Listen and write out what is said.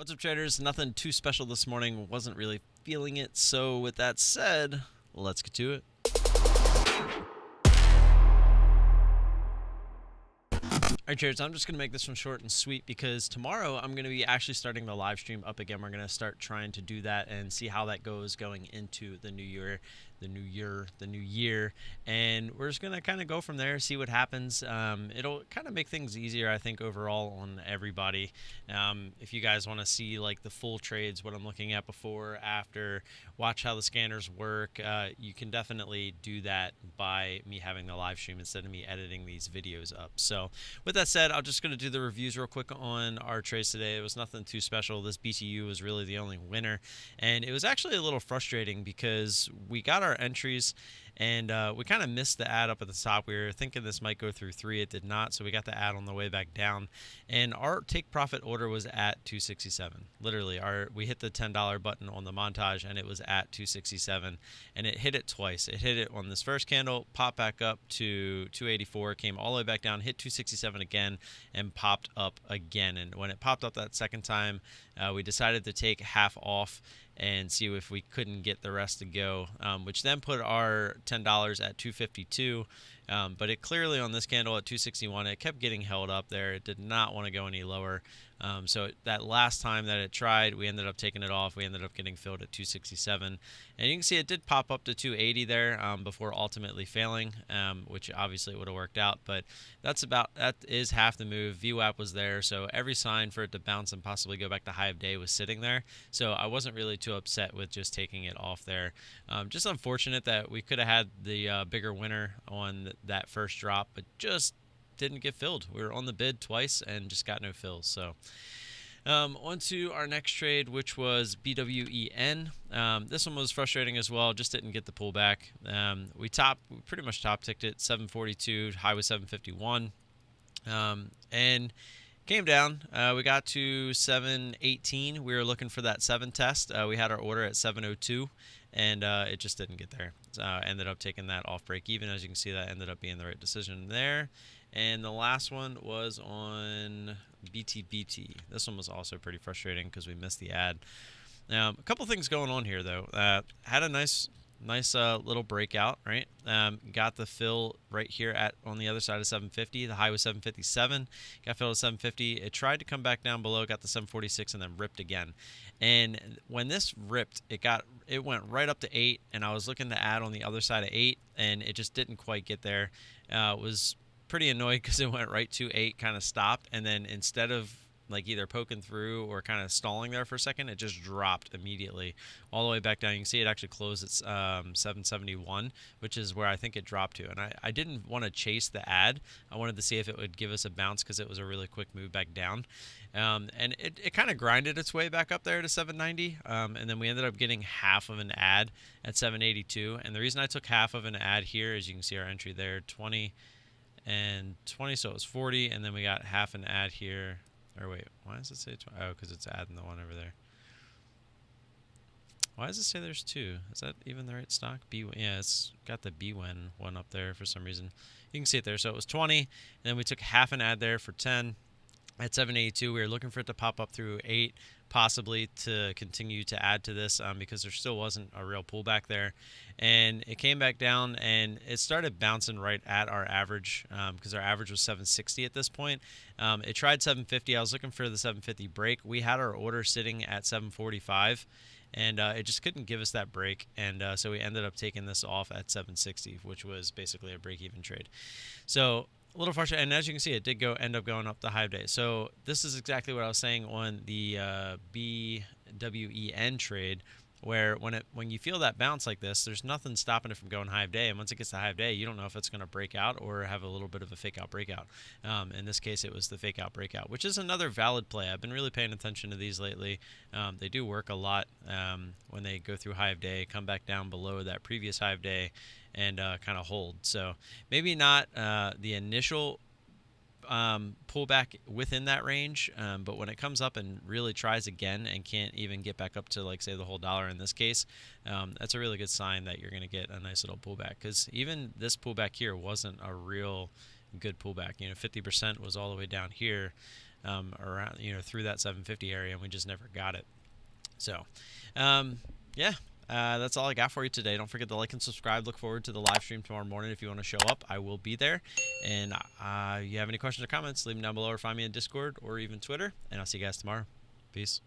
What's up, traders? Nothing too special this morning. Wasn't really feeling it. So with that said, let's get to it. Alright, traders, I'm just going to make this one short and sweet because tomorrow I'm going to be actually starting the live stream up again. We're going to start trying to do that and see how that goes going into the new year, and we're just going to kind of go from there, see what happens. It'll kind of make things easier, I think, overall on everybody. If you guys want to see like the full trades, what I'm looking at before, after, watch how the scanners work, you can definitely do that by me having the live stream instead of me editing these videos up. So with that said, I'm just going to do the reviews real quick on our trades today. It was nothing too special. This BTU was really the only winner, and it was actually a little frustrating because we got our entries and we kind of missed the ad up at the top. We were thinking this might go through 3. It did not, so we got the ad on the way back down, and our take profit order was at 267. Literally, we hit the $10 button on the montage and it was at 267, and it hit it twice. It hit it on this first candle, popped back up to 284, came all the way back down, hit 267 again, and popped up again. And when it popped up that second time, we decided to take half off and see if we couldn't get the rest to go, which then put our $10 at 252. But it clearly on this candle at 261, it kept getting held up there. It did not want to go any lower. So that last time that it tried, we ended up taking it off. We ended up getting filled at 267. And you can see it did pop up to 280 there before ultimately failing, which obviously would have worked out. But that is half the move. VWAP was there, so every sign for it to bounce and possibly go back to high of day was sitting there. So I wasn't really too upset with just taking it off there. Just unfortunate that we could have had the bigger winner on that first drop, but just didn't get filled. We were on the bid twice and just got no fills. So on to our next trade, which was BWEN. This one was frustrating as well. Just didn't get the pullback. We pretty much top ticked it 742. High was 751, and came down. We got to 718. We were looking for that 7 test. We had our order at 702, and it just didn't get there. Ended up taking that off break even. As you can see, that ended up being the right decision there. And the last one was on BTBT. This one was also pretty frustrating because we missed the ad. A couple things going on here, though. Had a nice little breakout, right? Got the fill right here on the other side of 750. The high was 757. Got filled at 750. It tried to come back down below, got the 746, and then ripped again. And when this ripped, it went right up to 8, and I was looking to add on the other side of 8, and it just didn't quite get there. It was pretty annoyed because it went right to 8, kind of stopped, and then instead of like either poking through or kind of stalling there for a second, it just dropped immediately all the way back down. You can see it actually closed at 771, which is where I think it dropped to. And I didn't want to chase the ad. I wanted to see if it would give us a bounce because it was a really quick move back down. And it kind of grinded its way back up there to 790. And then we ended up getting half of an ad at 782. And the reason I took half of an ad here is you can see our entry there, 20 and 20, so it was 40. And then we got half an ad here. Or wait, why does it say 20? Oh, because it's adding the one over there. Why does it say there's 2? Is that even the right stock? Yeah, it's got the BWEN one up there for some reason. You can see it there. So it was 20, and then we took half an ad there for 10 at 782. We were looking for it to pop up through 8, possibly to continue to add to this because there still wasn't a real pullback there. And it came back down, and it started bouncing right at our average because our average was 760 at this point. It tried 750. I was looking for the 750 break. We had our order sitting at 745, and it just couldn't give us that break. And so we ended up taking this off at 760, which was basically a break-even trade. So a little frustrating, and as you can see, it did end up going up the high day. So this is exactly what I was saying on the BWEN trade, where when you feel that bounce like this, there's nothing stopping it from going high of day. And once it gets to high of day, you don't know if it's going to break out or have a little bit of a fake out breakout. In this case, it was the fake out breakout, which is another valid play. I've been really paying attention to these lately. They do work a lot when they go through high of day, come back down below that previous high of day, and kind of hold. So maybe not the initial pullback within that range, but when it comes up and really tries again and can't even get back up to, like, say, the whole dollar in this case, that's a really good sign that you're going to get a nice little pullback, because even this pullback here wasn't a real good pullback. 50% was all the way down here. around, through that 750 area, and we just never got it. So, yeah. That's all I got for you today. Don't forget to like and subscribe. Look forward to the live stream tomorrow morning. If you want to show up, I will be there. And you have any questions or comments, leave them down below or find me in Discord or even Twitter. And I'll see you guys tomorrow. Peace.